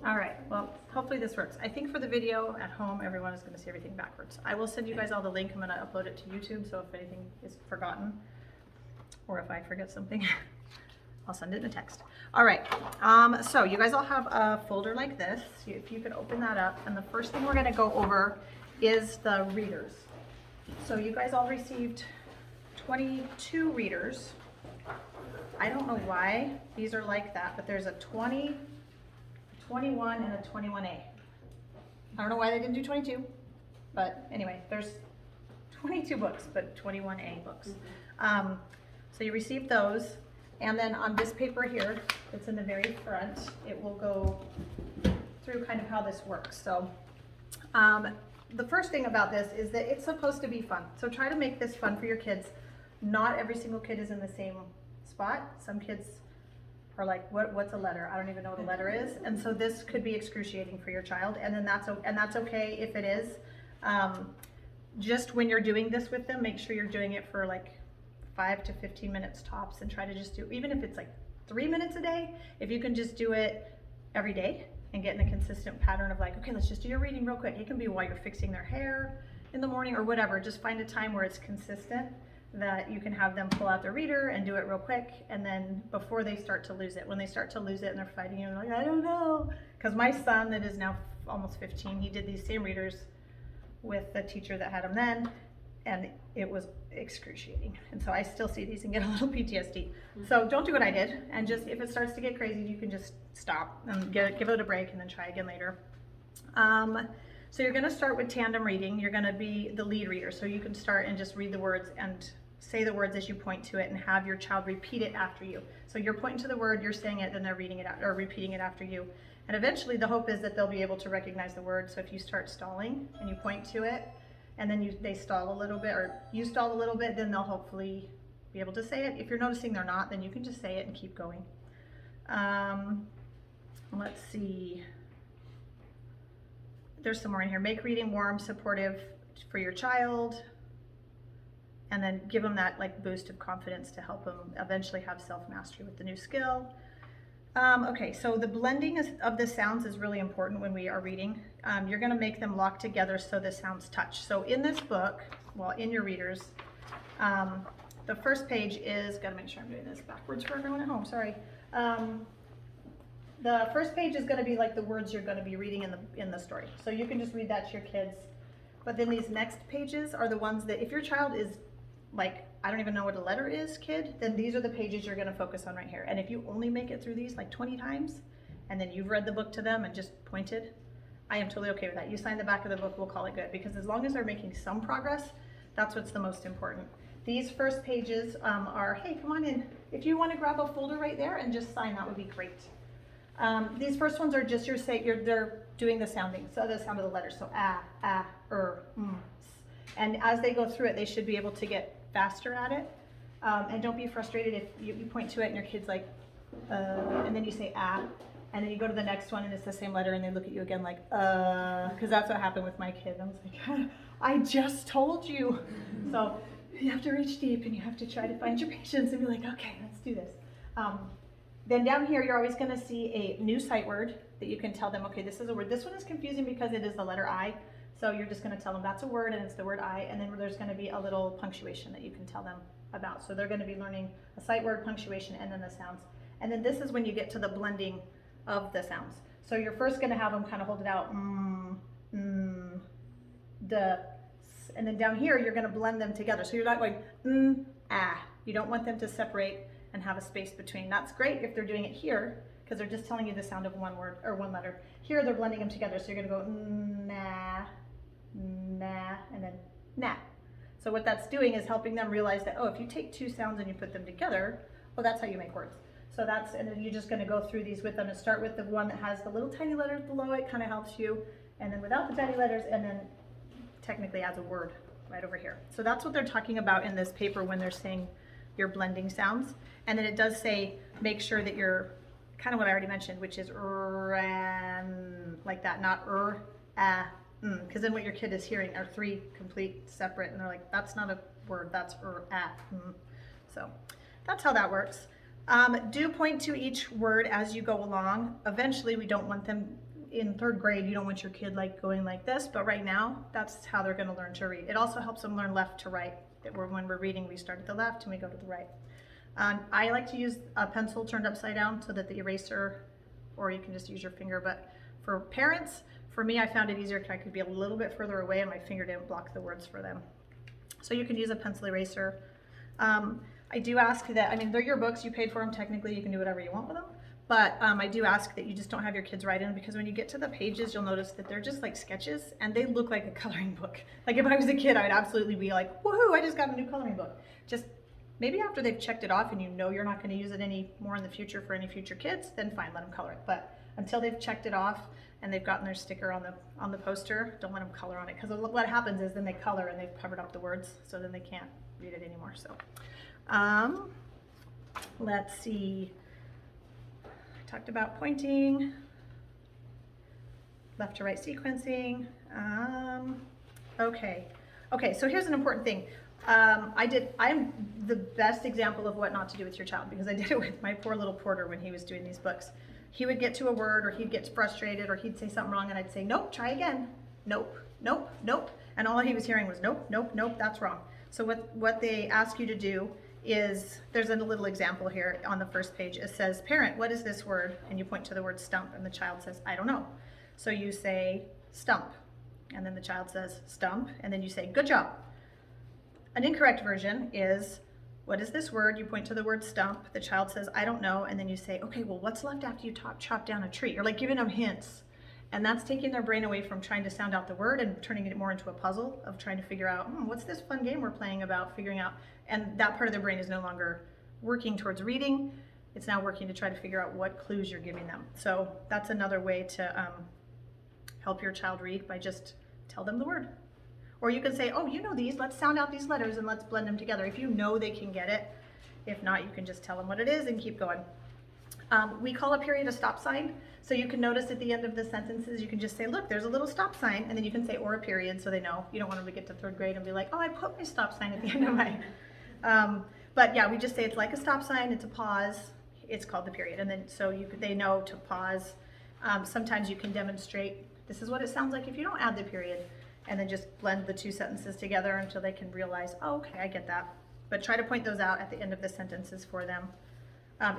All right, well, hopefully this works. I think for the video at home, everyone is going to see everything backwards. I will send you guys all the link. I'm going to upload it to YouTube, so if anything is forgotten, or if I forget something, I'll send it in a text. All right, so you guys all have a folder like this. If you could open that up, and the first thing we're going to go over is the readers. So you guys all received 22 readers. I don't know why these are like that, but there's a 20, 21, and a 21A. I don't know why they didn't do 22, but anyway, there's 22 books, but 21A books. So you received those, and then on this paper here, it's in the very front, it will go through kind of how this works. So the first thing about this is that it's supposed to be fun. So try to make this fun for your kids. Not every single kid is in the same spot. Some kids are like, what's a letter? I don't even know what a letter is. And so this could be excruciating for your child, and then that's okay if it is. Just when you're doing this with them, make sure you're doing it for like 5 to 15 minutes tops, and try to just do, even if it's like 3 minutes a day, if you can just do it every day and get in a consistent pattern of like, okay, let's just do your reading real quick. It can be while you're fixing their hair in the morning or whatever. Just find a time where it's consistent, that you can have them pull out their reader and do it real quick, and then before they start to lose it, when they start to lose it and they're fighting, you're like, I don't know. Because my son that is now almost 15, he did these same readers with the teacher that had him then, and it was excruciating. And so I still see these and get a little PTSD. So don't do what I did, and just, if it starts to get crazy, you can just stop and give it a break and then try again later. So you're gonna start with tandem reading. You're gonna be the lead reader. So you can start and just read the words and say the words as you point to it, and have your child repeat it after you. So you're pointing to the word, you're saying it, then they're reading it out or repeating it after you. And eventually the hope is that they'll be able to recognize the word. So if you start stalling and you point to it, and then they stall a little bit, or you stall a little bit, then they'll hopefully be able to say it. If you're noticing they're not, then you can just say it and keep going. Let's see. There's some more in here. Make reading warm, supportive for your child, and then give them that like boost of confidence to help them eventually have self-mastery with the new skill. Okay, so the blending of the sounds is really important when we are reading. You're gonna make them lock together so the sounds touch. So in this book, well, in your readers, the first page is, gotta make sure I'm doing this backwards for everyone at home, sorry. The first page is gonna be like the words you're gonna be reading in the story. So you can just read that to your kids. But then these next pages are the ones that, if your child is like, I don't even know what a letter is, kid, then these are the pages you're gonna focus on right here. And if you only make it through these like 20 times, and then you've read the book to them and just pointed, I am totally okay with that. You sign the back of the book, we'll call it good. Because as long as they're making some progress, that's what's the most important. These first pages are, hey, come on in. If you wanna grab a folder right there and just sign, that would be great. These first ones are just they're doing the sounding, so the sound of the letters. So and as they go through it, they should be able to get faster at it. And don't be frustrated if you point to it and your kid's like, and then you say and then you go to the next one and it's the same letter and they look at you again like, because that's what happened with my kid. I was like, I just told you. So you have to reach deep and you have to try to find your patience and be like, okay, let's do this. Then down here, you're always gonna see a new sight word that you can tell them, okay, this is a word. This one is confusing because it is the letter I. So you're just gonna tell them that's a word and it's the word I, and then there's gonna be a little punctuation that you can tell them about. So they're gonna be learning a sight word, punctuation, and then the sounds. And then this is when you get to the blending of the sounds. So you're first gonna have them kind of hold it out, and then down here, you're gonna blend them together. So you're not going, You don't want them to separate and have a space between. That's great if they're doing it here, because they're just telling you the sound of one word or one letter. Here they're blending them together, so you're gonna go nah, nah, and then nah. So what that's doing is helping them realize that, oh, if you take two sounds and you put them together, well, that's how you make words. So that's, and then you're just gonna go through these with them and start with the one that has the little tiny letters below it, kind of helps you, and then without the tiny letters, and then technically adds a word right over here. So that's what they're talking about in this paper when they're saying your blending sounds. And then it does say, make sure that you're kind of what I already mentioned, which is like that, not because then what your kid is hearing are three complete separate, and they're like, that's not a word, that's So that's how that works. Do point to each word as you go along. Eventually, we don't want them in third grade, you don't want your kid like going like this, but right now, that's how they're gonna learn to read. It also helps them learn left to right. When we're reading, we start at the left and we go to the right. I like to use a pencil turned upside down so that the eraser, or you can just use your finger, but for parents, for me, I found it easier because I could be a little bit further away and my finger didn't block the words for them. So you can use a pencil eraser. I do ask that, I mean, they're your books, you paid for them, technically you can do whatever you want with them, but I do ask that you just don't have your kids write in, because when you get to the pages, you'll notice that they're just like sketches and they look like a coloring book. Like if I was a kid, I'd absolutely be like, woohoo, I just got a new coloring book. Just maybe after they've checked it off and you know you're not gonna use it any more in the future for any future kids, then fine, let them color it. But until they've checked it off and they've gotten their sticker on the poster, don't let them color on it, because what happens is then they color and they've covered up the words, so then they can't read it anymore. So let's see, I talked about pointing, left to right sequencing. Okay, so here's an important thing. I'm the best example of what not to do with your child, because I did it with my poor little Porter when he was doing these books. He would get to a word, or he'd get frustrated, or he'd say something wrong, and I'd say, nope, try again. Nope, nope, nope. And all he was hearing was, nope, nope, nope, that's wrong. So what they ask you to do is, there's a little example here on the first page. It says, parent, what is this word? And you point to the word stump, and the child says, I don't know. So you say, stump. And then the child says, stump. And then you say, good job. An incorrect version is, what is this word? You point to the word stump. The child says, I don't know. And then you say, okay, well, what's left after you chop down a tree? You're like giving them hints. And that's taking their brain away from trying to sound out the word and turning it more into a puzzle of trying to figure out, what's this fun game we're playing about figuring out? And that part of their brain is no longer working towards reading. It's now working to try to figure out what clues you're giving them. So that's another way to help your child read, by just tell them the word. Or you can say, oh, you know these, let's sound out these letters and let's blend them together. If you know they can get it. If not, you can just tell them what it is and keep going. We call a period a stop sign. So you can notice at the end of the sentences, you can just say, look, there's a little stop sign, and then you can say, or a period, so they know. You don't want them to get to third grade and be like, oh, I put my stop sign at the end of my, but yeah, we just say it's like a stop sign, it's a pause, it's called the period. And then, so they know to pause. Sometimes you can demonstrate, this is what it sounds like if you don't add the period, and then just blend the two sentences together until they can realize, oh, okay, I get that. But try to point those out at the end of the sentences for them.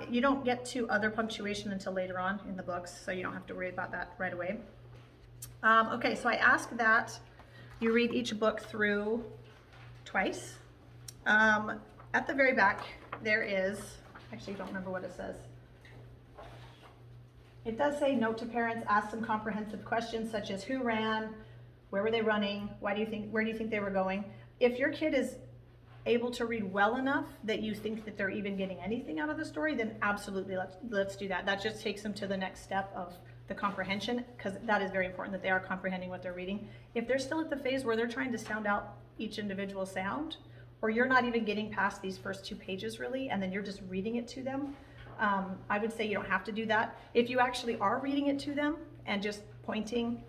You don't get to other punctuation until later on in the books, so you don't have to worry about that right away. Okay, so I ask that you read each book through twice. At the very back, there is, actually I don't remember what it says. It does say, note to parents, ask some comprehensive questions such as who ran, where were they running, where do you think they were going? If your kid is able to read well enough that you think that they're even getting anything out of the story, then absolutely let's do that. That just takes them to the next step of the comprehension, because that is very important that they are comprehending what they're reading. If they're still at the phase where they're trying to sound out each individual sound, or you're not even getting past these first 2 pages really, and then you're just reading it to them, I would say you don't have to do that. If you actually are reading it to them and just pointing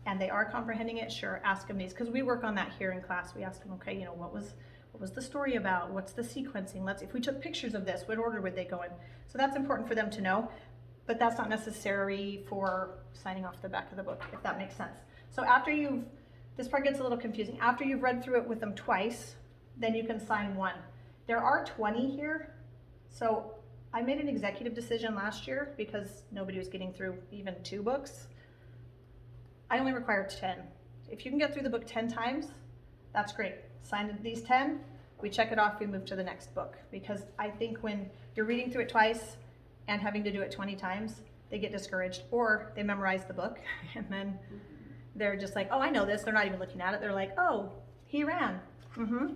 and they are comprehending it, sure, ask them these, because we work on that here in class. We ask them, okay, you know, what was the story about? What's the sequencing? If we took pictures of this, what order would they go in? So that's important for them to know, but that's not necessary for signing off the back of the book, if that makes sense. So after this part gets a little confusing. After you've read through it with them twice, then you can sign one. There are 20 here, so I made an executive decision last year because nobody was getting through even 2 books. I only require 10. If you can get through the book 10 times, that's great. Sign these 10, we check it off, we move to the next book. Because I think when you're reading through it twice and having to do it 20 times, they get discouraged, or they memorize the book and then they're just like, oh, I know this. They're not even looking at it. They're like, oh, he ran.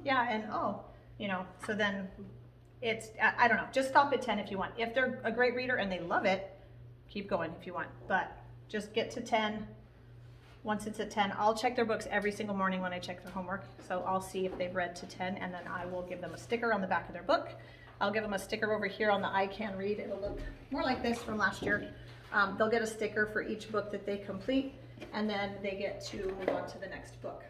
Yeah, and oh, you know, so then it's, I don't know, just stop at 10 if you want. If they're a great reader and they love it, keep going if you want, but just get to 10. Once it's at 10, I'll check their books every single morning when I check their homework. So I'll see if they've read to 10, and then I will give them a sticker on the back of their book. I'll give them a sticker over here on the I Can Read. It'll look more like this from last year. They'll get a sticker for each book that they complete, and then they get to move on to the next book.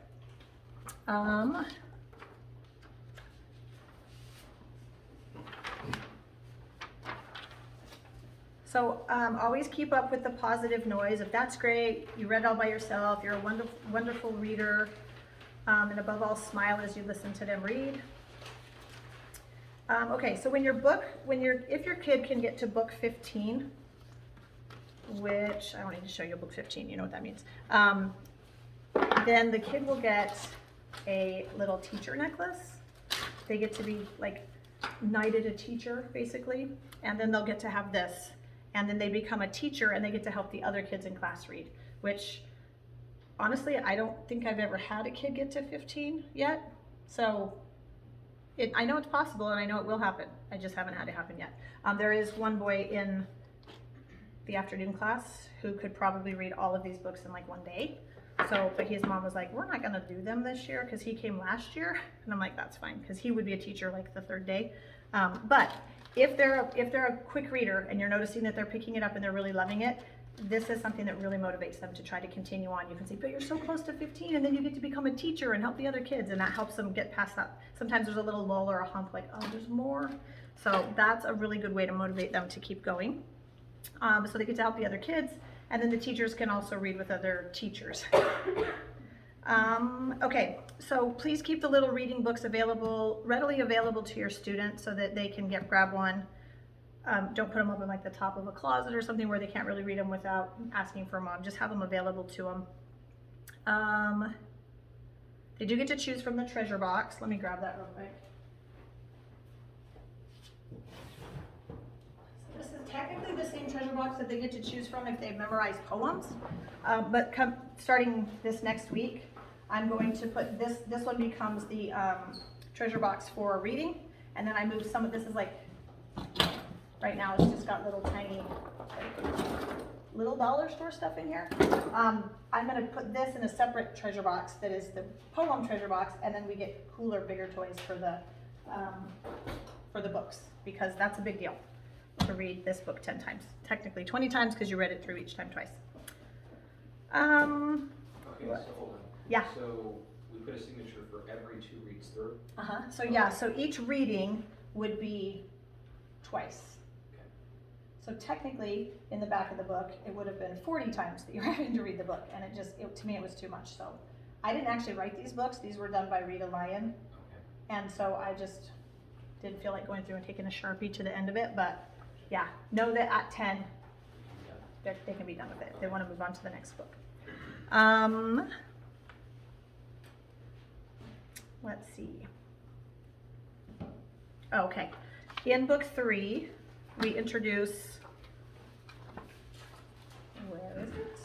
So always keep up with the positive noise. If that's great, you read all by yourself, you're a wonderful, wonderful reader, and above all, smile as you listen to them read. Okay, so if your kid can get to book 15, which I don't need to show you book 15, you know what that means. Then the kid will get a little teacher necklace. They get to be like knighted a teacher, basically, and then they'll get to have this. And then they become a teacher and they get to help the other kids in class read, which honestly, I don't think I've ever had a kid get to 15 yet. So I know it's possible and I know it will happen. I just haven't had it happen yet. There is one boy in the afternoon class who could probably read all of these books in like one day. But his mom was like, we're not gonna do them this year because he came last year. And I'm like, that's fine, because he would be a teacher like the third day. But if they're a quick reader and you're noticing that they're picking it up and they're really loving it, this is something that really motivates them to try to continue on. You can say, but you're so close to 15 and then you get to become a teacher and help the other kids, and that helps them get past that. Sometimes there's a little lull or a hump like, oh, there's more. So that's a really good way to motivate them to keep going. So they get to help the other kids, and then the teachers can also read with other teachers. Okay, so please keep the little reading books readily available to your students so that they can grab one. Don't put them up in like the top of a closet or something where they can't really read them without asking for mom. Just have them available to them. They do get to choose from the treasure box. Let me grab that real quick. So this is technically the same treasure box that they get to choose from if they've memorized poems. But starting this next week, I'm going to put this one becomes the treasure box for reading, and then I move some of this is like, right now it's just got little tiny, little dollar store stuff in here. I'm gonna put this in a separate treasure box that is the poem treasure box, and then we get cooler, bigger toys for the books, because that's a big deal to read this book 10 times. Technically 20 times because you read it through each time twice. Okay, so hold on. Yeah. So we put a signature for every 2 reads through? So yeah, so each reading would be twice. Okay. So technically, in the back of the book, it would have been 40 times that you're having to read the book, and to me it was too much. So I didn't actually write these books. These were done by Rita Lyon. Okay. And so I just didn't feel like going through and taking a Sharpie to the end of it, but yeah, know that at 10, they can be done with it if they want to move on to the next book. Let's see. Okay, in book 3, we introduce, where is it?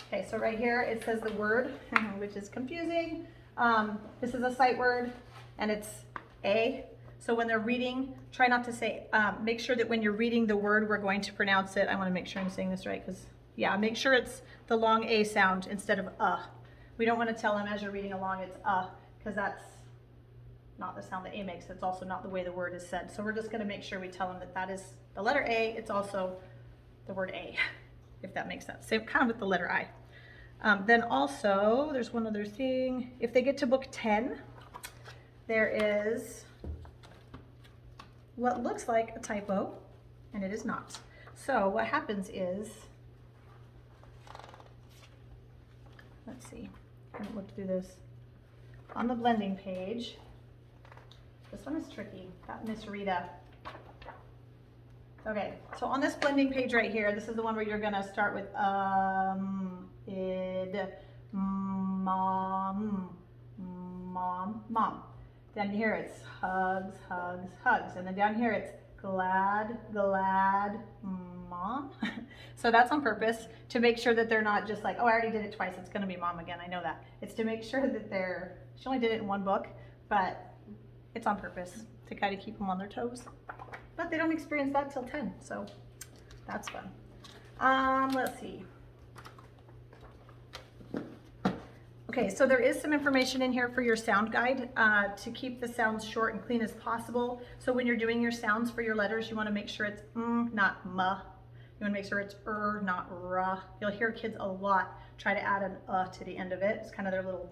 Okay, so right here it says the word, which is confusing. This is a sight word, and it's A. So when they're reading, try not to say, make sure that when you're reading the word, we're going to pronounce it. I want to make sure I'm saying this right, because, yeah, make sure it's the long A sound instead of We don't want to tell them as you're reading along it's because that's not the sound that A makes. It's also not the way the word is said. So we're just going to make sure we tell them that that is the letter A. It's also the word A, if that makes sense. Same kind of with the letter I. Then also, there's one other thing. If they get to book 10, there is what looks like a typo, and it is not. So what happens is, let's see, I haven't looked through this. On the blending page, this one is tricky, got Miss Rita. Okay, so on this blending page right here, this is the one where you're gonna start with mom. Down here it's hugs, hugs, hugs. And then down here it's glad, mom. So that's on purpose to make sure that they're not just like, oh, I already did it twice, it's gonna be mom again, I know that. It's to make sure that she only did it in one book, but it's on purpose to kind of keep them on their toes. But they don't experience that till 10, so that's fun. Let's see. Okay, so there is some information in here for your sound guide to keep the sounds short and clean as possible. So when you're doing your sounds for your letters, you want to make sure it's not ma. You want to make sure it's not ra. You'll hear kids a lot try to add an to the end of it. It's kind of their little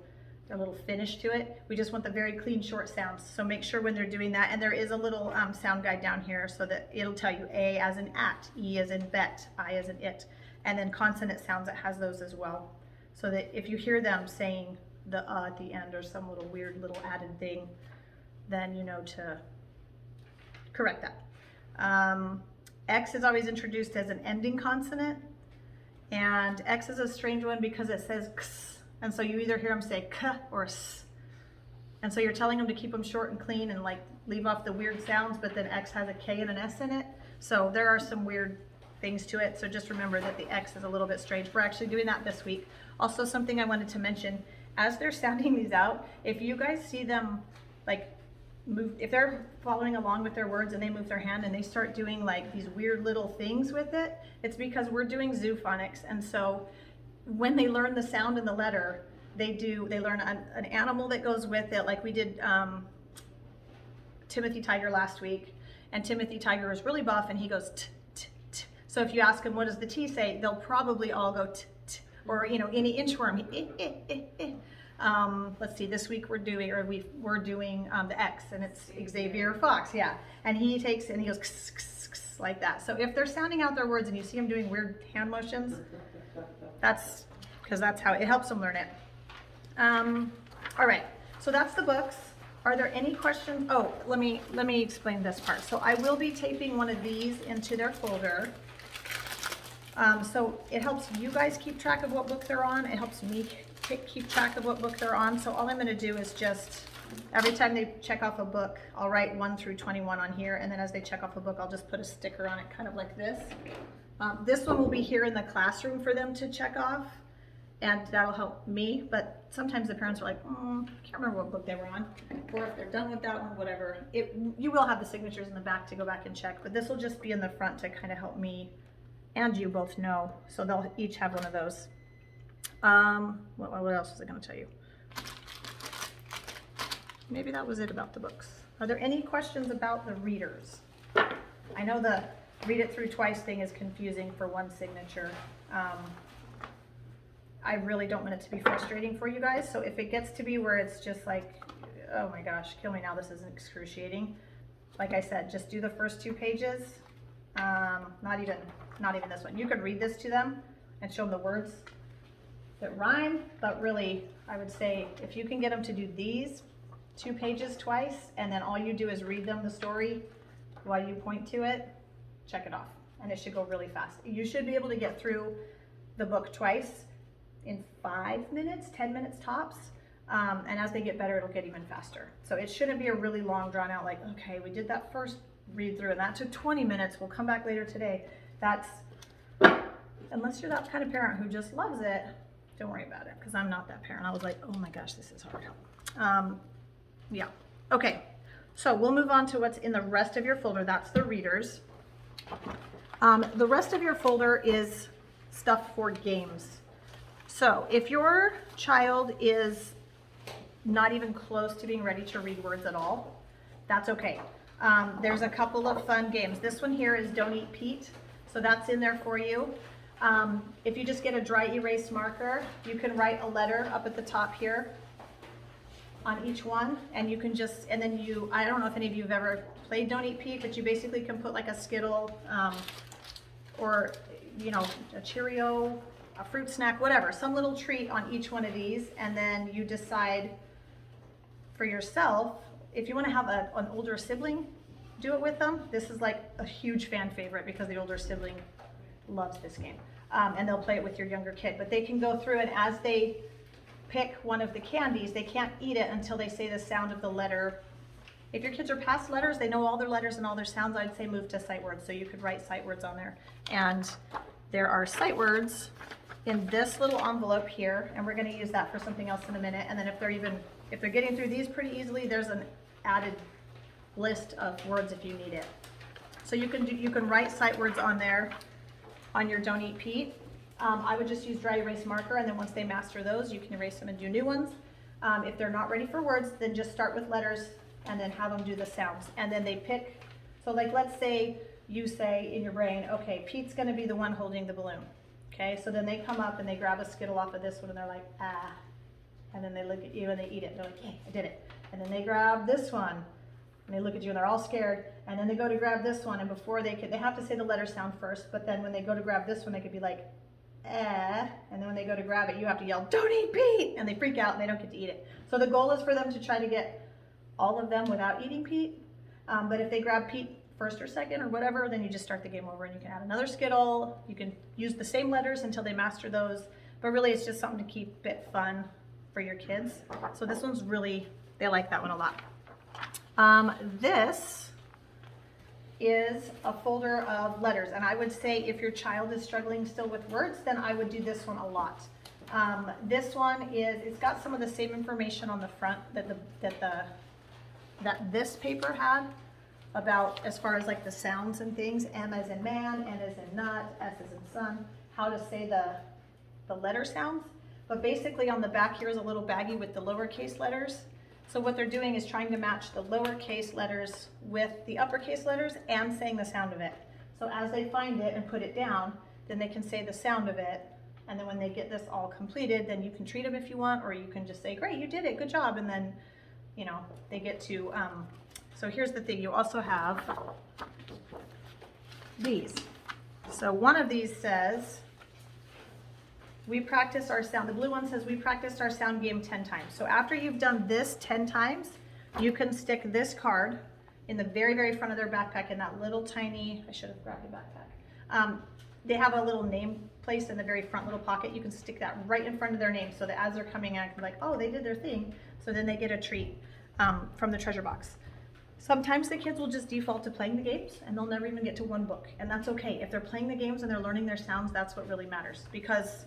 a little finish to it. We just want the very clean, short sounds. So make sure when they're doing that, and there is a little sound guide down here so that it'll tell you A as in at, E as in bet, I as in it, and then consonant sounds, it has those as well. So that if you hear them saying the at the end or some little weird little added thing, then you know to correct that. X is always introduced as an ending consonant, and X is a strange one because it says X, and so you either hear them say K or S, and so you're telling them to keep them short and clean and like leave off the weird sounds, but then X has a K and an S in it, so there are some weird things to it, so just remember that the X is a little bit strange. We're actually doing that this week. Also, something I wanted to mention, as they're sounding these out, if you guys see them like move, if they're following along with their words and they move their hand and they start doing like these weird little things with it, it's because we're doing zoophonics, and so when they learn the sound and the letter, they learn an animal that goes with it, like we did Timothy Tiger last week, and Timothy Tiger is really buff and he goes t, t, t. So if you ask him what does the T say, they'll probably all go t, t, or you know, any inchworm, let's see, this week we're doing the X, and it's Xavier Fox, yeah, and he takes and he goes kss, kss, kss, like that. So if they're sounding out their words and you see them doing weird hand motions, that's because that's how it helps them learn it. All right, so that's the books. Are there any questions? Oh, let me explain this part. So I will be taping one of these into their folder. So it helps you guys keep track of what book they're on. It helps me keep track of what book they're on. So all I'm going to do is just, every time they check off a book, I'll write 1 through 21 on here, and then as they check off a book, I'll just put a sticker on it, kind of like this. This one will be here in the classroom for them to check off, and that'll help me, but sometimes the parents are like, I can't remember what book they were on, or if they're done with that one, whatever. You will have the signatures in the back to go back and check, but this will just be in the front to kind of help me and you both know, so they'll each have one of those. What else was I going to tell you? Maybe that was it about the books. Are there any questions about the readers? I know the read it through twice thing is confusing for one signature. I really don't want it to be frustrating for you guys, so if it gets to be where it's just like, oh my gosh, kill me now, this is excruciating. Like I said, just do the first 2 pages. Not even this one. You could read this to them and show them the words that rhyme, but really, I would say if you can get them to do these 2 pages twice, and then all you do is read them the story while you point to it, check it off, and it should go really fast. You should be able to get through the book twice in 5 minutes, 10 minutes tops, and as they get better, it'll get even faster. So it shouldn't be a really long, drawn out, like, okay, we did that first read through, and that took 20 minutes, we'll come back later today. That's, unless you're that kind of parent who just loves it, don't worry about it, because I'm not that parent. I was like, oh my gosh, this is hard. Yeah, okay, so we'll move on to what's in the rest of your folder. That's the readers. The rest of your folder is stuff for games. So if your child is not even close to being ready to read words at all, that's okay. There's a couple of fun games. This one here is Don't Eat Pete, so that's in there for you. If you just get a dry erase marker, you can write a letter up at the top here on each one, and you can just, and then I don't know if any of you have ever played Don't Eat Pete, but you basically can put like a Skittle or, you know, a Cheerio, a fruit snack, whatever, some little treat on each one of these, and then you decide for yourself if you want to have an older sibling do it with them. This is like a huge fan favorite because the older sibling loves this game, and they'll play it with your younger kid, but they can go through, and as they pick one of the candies, they can't eat it until they say the sound of the letter. If your kids are past letters, they know all their letters and all their sounds, I'd say move to sight words, so you could write sight words on there. And there are sight words in this little envelope here, and we're going to use that for something else in a minute. And then if they're getting through these pretty easily, there's an added list of words if you need it. So you can write sight words on there on your Don't Eat Pete. I would just use dry erase marker, and then once they master those, you can erase them and do new ones. If they're not ready for words, then just start with letters and then have them do the sounds. And then they pick, so like let's say you say in your brain, okay, Pete's gonna be the one holding the balloon. Okay, so then they come up and they grab a Skittle off of this one and they're like, ah, and then they look at you and they eat it. They're like, yay, I did it. And then they grab this one, and they look at you and they're all scared. And then they go to grab this one, and before they have to say the letter sound first, but then when they go to grab this one, they could be like, eh, and then when they go to grab it, you have to yell, don't eat Pete, and they freak out and they don't get to eat it. So the goal is for them to try to get all of them without eating Pete, but if they grab Pete first or second or whatever, then you just start the game over and you can add another Skittle. You can use the same letters until they master those, but really it's just something to keep it fun for your kids. So this one's really, they like that one a lot. This is a folder of letters, and I would say if your child is struggling still with words, then I would do this one a lot. This one is, it's got some of the same information on the front that this paper had about as far as like the sounds and things, M as in man, N as in nut, S as in sun, how to say the letter sounds. But basically on the back here is a little baggie with the lowercase letters. So what they're doing is trying to match the lowercase letters with the uppercase letters and saying the sound of it. So as they find it and put it down, then they can say the sound of it. And then when they get this all completed, then you can treat them if you want, or you can just say, great, you did it, good job. And then, you know, they get to, so here's the thing, you also have these. So one of these says, we practice our sound, the blue one says we practiced our sound game 10 times. So after you've done this 10 times, you can stick this card in the very, very front of their backpack in that little tiny, I should have grabbed a backpack. They have a little name place in the very front little pocket. You can stick that right in front of their name so that as they're coming out, like, oh, they did their thing. So then they get a treat from the treasure box. Sometimes the kids will just default to playing the games and they'll never even get to one book. And that's okay. If they're playing the games and they're learning their sounds, that's what really matters. Because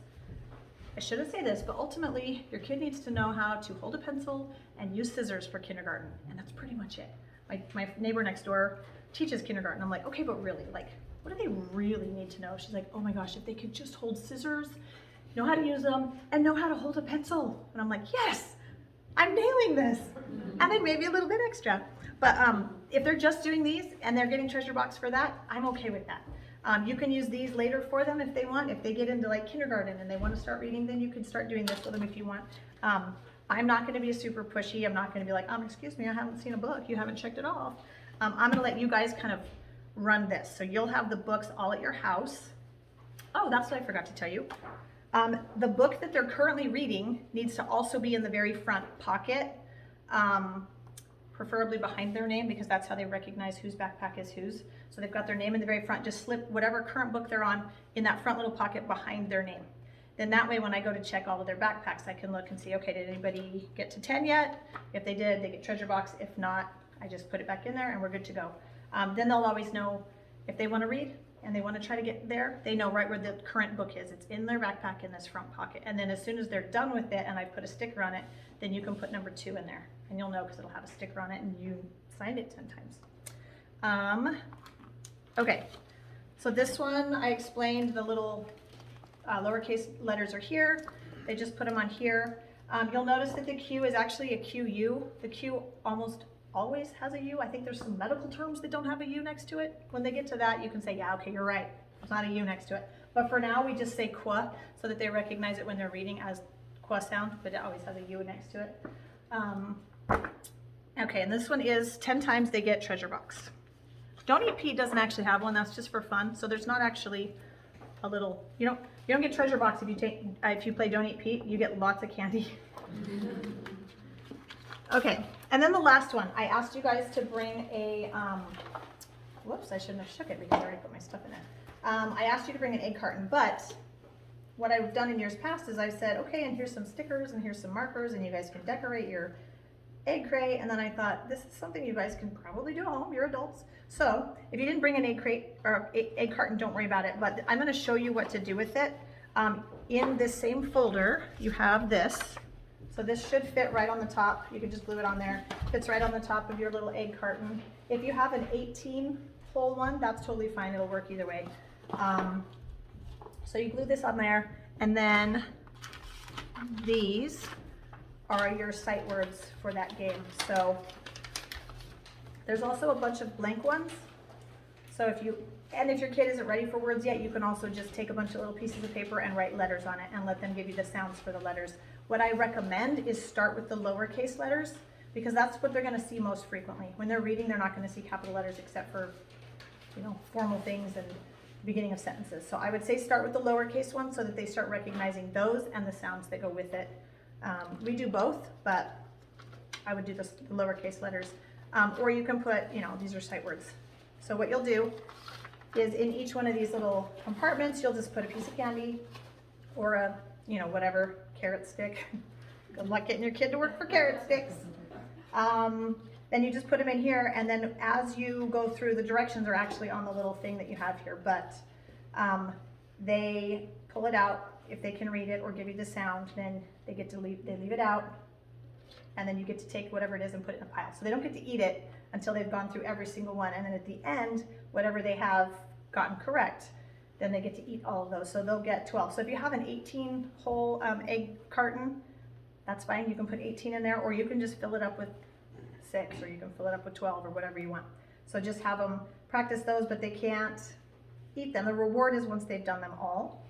I shouldn't say this, but ultimately your kid needs to know how to hold a pencil and use scissors for kindergarten. And that's pretty much it. My neighbor next door teaches kindergarten. I'm like, okay, but really, like, what do they really need to know? She's like, oh my gosh, if they could just hold scissors, know how to use them, and know how to hold a pencil. And I'm like, yes, I'm nailing this. And then maybe a little bit extra. But if they're just doing these and they're getting treasure box for that, I'm okay with that. You can use these later for them if they want. If they get into like kindergarten and they want to start reading, then you can start doing this with them if you want. I'm not going to be super pushy. I'm not going to be like, excuse me, I haven't seen a book. You haven't checked it off. I'm going to let you guys kind of run this. So you'll have the books all at your house. Oh, that's what I forgot to tell you. The book that they're currently reading needs to also be in the very front pocket, preferably behind their name, because that's how they recognize whose backpack is whose. So they've got their name in the very front. Just slip whatever current book they're on in that front little pocket behind their name. Then that way when I go to check all of their backpacks, I can look and see, okay, did anybody get to 10 yet? If they did, they get treasure box. If not, I just put it back in there and we're good to go. Then they'll always know if they want to read and they want to try to get there, they know right where the current book is. It's in their backpack in this front pocket. And then as soon as they're done with it and I put a sticker on it, then you can put number 2 in there. And you'll know because it'll have a sticker on it and you signed it 10 times. Okay, so this one I explained the little lowercase letters are here. They just put them on here. You'll notice that the Q is actually a QU. The Q almost always has a U. I think there's some medical terms that don't have a U next to it. When they get to that, you can say, yeah, okay, you're right. There's not a U next to it. But for now, we just say qua so that they recognize it when they're reading as qua sound, but it always has a U next to it. Okay, and this one is 10 times they get treasure box. Don't Eat Pete doesn't actually have one. That's just for fun. So there's not actually a little, you don't get treasure box if you play Don't Eat Pete. You get lots of candy. Okay, and then the last one. I asked you guys to bring a, whoops, I shouldn't have shook it because I already put my stuff in it. I asked you to bring an egg carton, but what I've done in years past is I've said, okay, and here's some stickers and here's some markers and you guys can decorate your egg crate. And then I thought, this is something you guys can probably do at home, you're adults. So if you didn't bring an egg crate or egg carton, don't worry about it, but I'm gonna show you what to do with it. In this same folder, you have this. So this should fit right on the top. You can just glue it on there. Fits right on the top of your little egg carton. If you have an 18-hole one, that's totally fine. It'll work either way. So you glue this on there, and then these are your sight words for that game. So there's also a bunch of blank ones. So if you And if your kid isn't ready for words yet, you can also just take a bunch of little pieces of paper and write letters on it and let them give you the sounds for the letters. What I recommend is start with the lowercase letters, because that's what they're gonna see most frequently. When they're reading, they're not gonna see capital letters except for, you know, formal things and beginning of sentences. So I would say start with the lowercase ones so that they start recognizing those and the sounds that go with it. We do both, but I would do the lowercase letters. Or you can put, you know, these are sight words. So what you'll do is in each one of these little compartments, you'll just put a piece of candy or a, you know, whatever, carrot stick. Good luck getting your kid to work for carrot sticks. Then you just put them in here, and then as you go through, the directions are actually on the little thing that you have here, but they pull it out. If they can read it or give you the sound, then they leave it out, and then you get to take whatever it is and put it in a pile. So they don't get to eat it until they've gone through every single one, and then at the end, whatever they have gotten correct, then they get to eat all of those. So they'll get 12. So if you have an 18 whole egg carton, that's fine. You can put 18 in there, or you can just fill it up with 6, or you can fill it up with 12, or whatever you want. So just have them practice those, but they can't eat them. The reward is once they've done them all.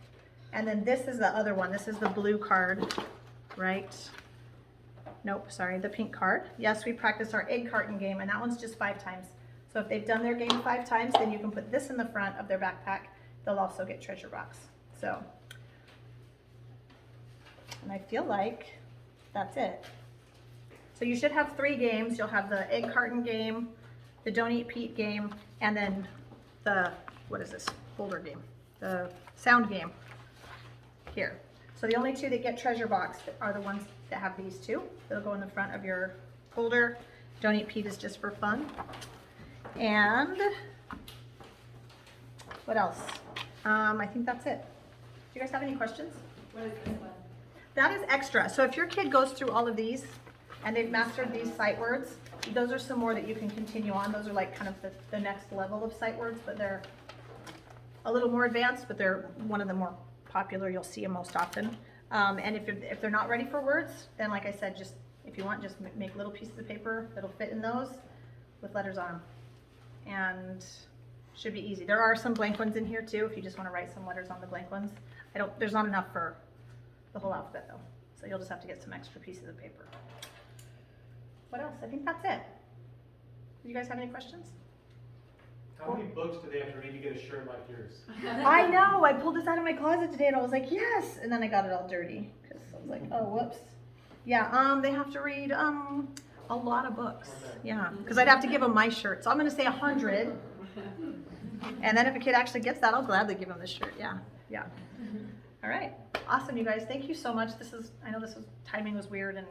And then this is the other one. This is the blue card, right? Nope, sorry, the pink card. Yes, we practice our egg carton game, and that one's just 5 times. So if they've done their game 5 times, then you can put this in the front of their backpack. They'll also get treasure box. So, and I feel like that's it. So you should have 3 games. You'll have the egg carton game, the Don't Eat Pete game, and then the, what is this, folder game, the sound game here. So the only 2 that get treasure box are the ones that have these 2. They'll go in the front of your folder. Don't Eat Pete is just for fun. And what else? I think that's it. Do you guys have any questions? What is this one? That is extra. So if your kid goes through all of these and they've mastered these sight words, those are some more that you can continue on. Those are like kind of the next level of sight words, but they're a little more advanced, but they're one of the more popular. You'll see them most often. And if they're not ready for words, then like I said, just if you want, just make little pieces of paper that'll fit in those with letters on them. And should be easy. There are some blank ones in here too, if you just want to write some letters on the blank ones. There's not enough for the whole alphabet though. So you'll just have to get some extra pieces of paper. What else? I think that's it. Do you guys have any questions? How many books do they have to read to get a shirt like yours? I know, I pulled this out of my closet today and I was like, yes! And then I got it all dirty, because I was like, oh, whoops. Yeah, they have to read a lot of books. Okay. Yeah, because I'd have to give them my shirt. So I'm going to say 100. And then if a kid actually gets that, I'll gladly give them the shirt. Yeah, yeah. All right, awesome, you guys. Thank you so much. I know timing was weird, and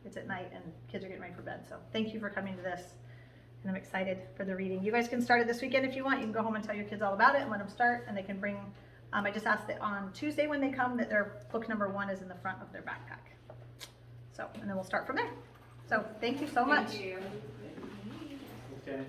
it's at night, and kids are getting ready for bed. So thank you for coming to this. And I'm excited for the reading. You guys can start it this weekend if you want. You can go home and tell your kids all about it and let them start, and they can bring, I just asked that on Tuesday when they come that their book number 1 is in the front of their backpack. So, and then we'll start from there. So thank you so much. Thank you. Okay.